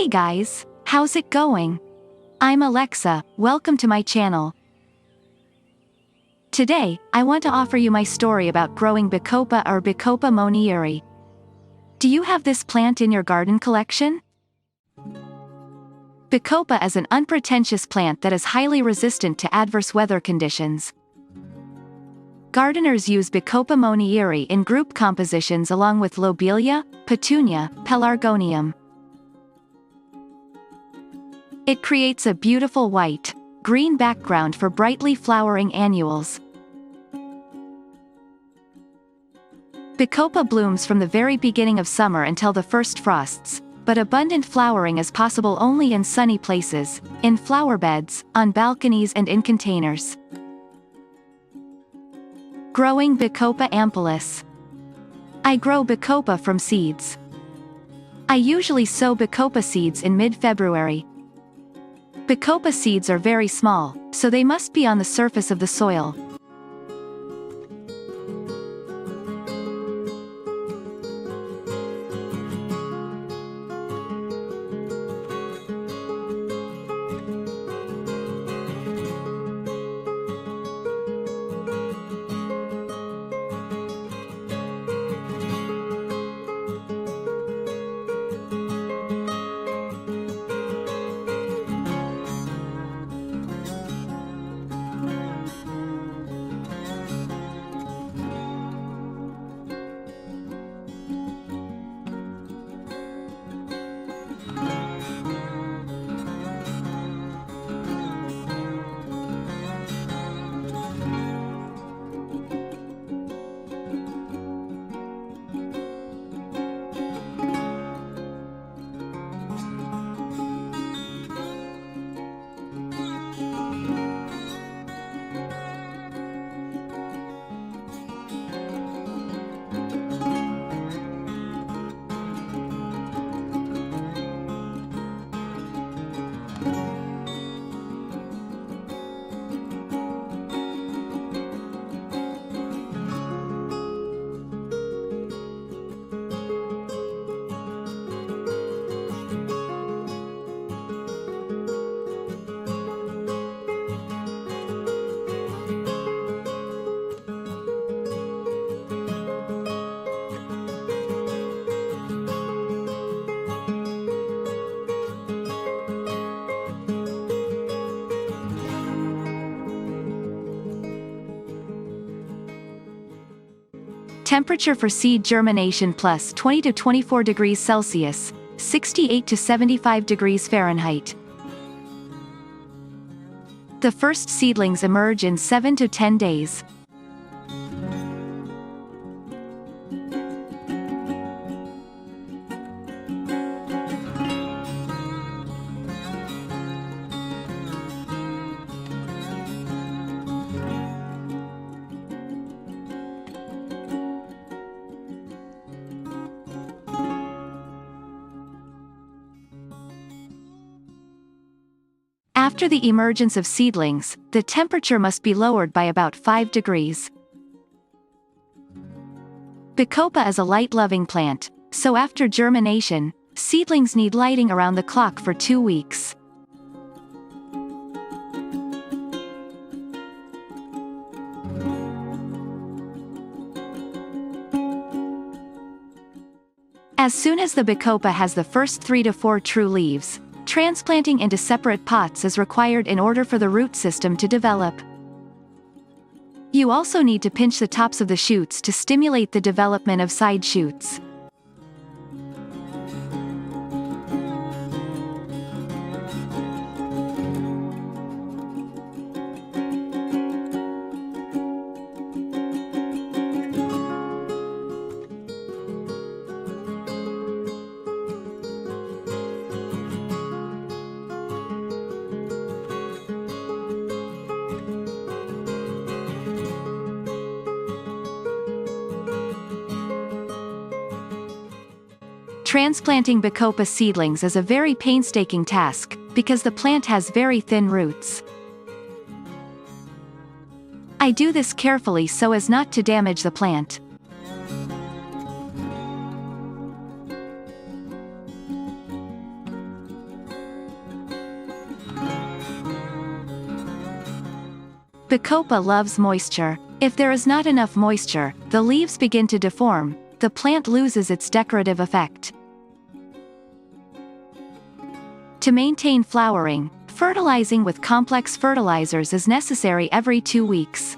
Hey guys, how's it going? I'm Alexa, welcome to my channel. Today, I want to offer you my story about growing Bacopa or Bacopa monieri. Do you have this plant in your garden collection? Bacopa is an unpretentious plant that is highly resistant to adverse weather conditions. Gardeners use Bacopa monieri in group compositions along with Lobelia, Petunia, Pelargonium. It creates a beautiful white, green background for brightly flowering annuals. Bacopa blooms from the very beginning of summer until the first frosts, but abundant flowering is possible only in sunny places, in flower beds, on balconies and in containers. Growing Bacopa ampullus. I grow Bacopa from seeds. I usually sow Bacopa seeds in mid-February. Bacopa seeds are very small, so they must be on the surface of the soil. Temperature for seed germination plus 20 to 24 degrees Celsius, 68 to 75 degrees Fahrenheit. The first seedlings emerge in 7 to 10 days. After the emergence of seedlings, the temperature must be lowered by about 5 degrees. Bacopa is a light-loving plant, so after germination, seedlings need lighting around the clock for 2 weeks. As soon as the Bacopa has the first 3 to 4 true leaves, transplanting into separate pots is required in order for the root system to develop. You also need to pinch the tops of the shoots to stimulate the development of side shoots. Transplanting Bacopa seedlings is a very painstaking task, because the plant has very thin roots. I do this carefully so as not to damage the plant. Bacopa loves moisture. If there is not enough moisture, the leaves begin to deform, the plant loses its decorative effect. To maintain flowering, fertilizing with complex fertilizers is necessary every 2 weeks.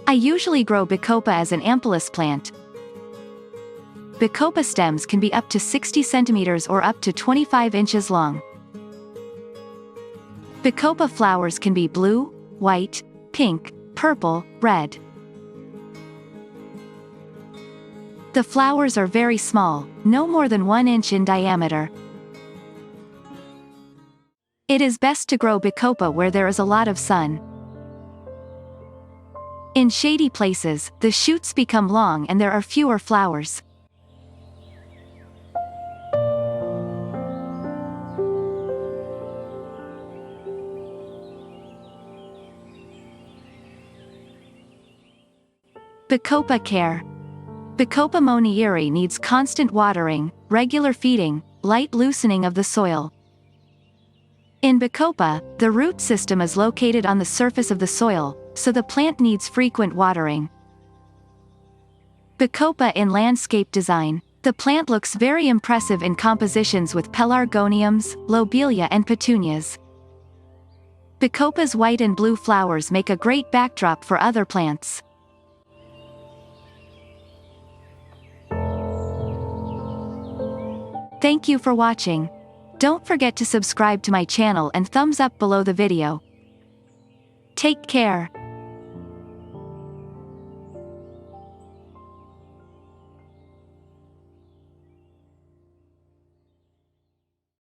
I usually grow Bacopa as an ampullus plant. Bacopa stems can be up to 60 centimeters or up to 25 inches long. Bacopa flowers can be blue, white, pink, purple, red. The flowers are very small, no more than 1 inch in diameter. It is best to grow Bacopa where there is a lot of sun. In shady places, the shoots become long and there are fewer flowers. Bacopa care. Bacopa monieri needs constant watering, regular feeding, light loosening of the soil. In Bacopa, the root system is located on the surface of the soil, so the plant needs frequent watering. Bacopa in landscape design. The plant looks very impressive in compositions with Pelargoniums, Lobelia and Petunias. Bacopa's white and blue flowers make a great backdrop for other plants. Thank you for watching. Don't forget to subscribe to my channel and thumbs up below the video. Take care.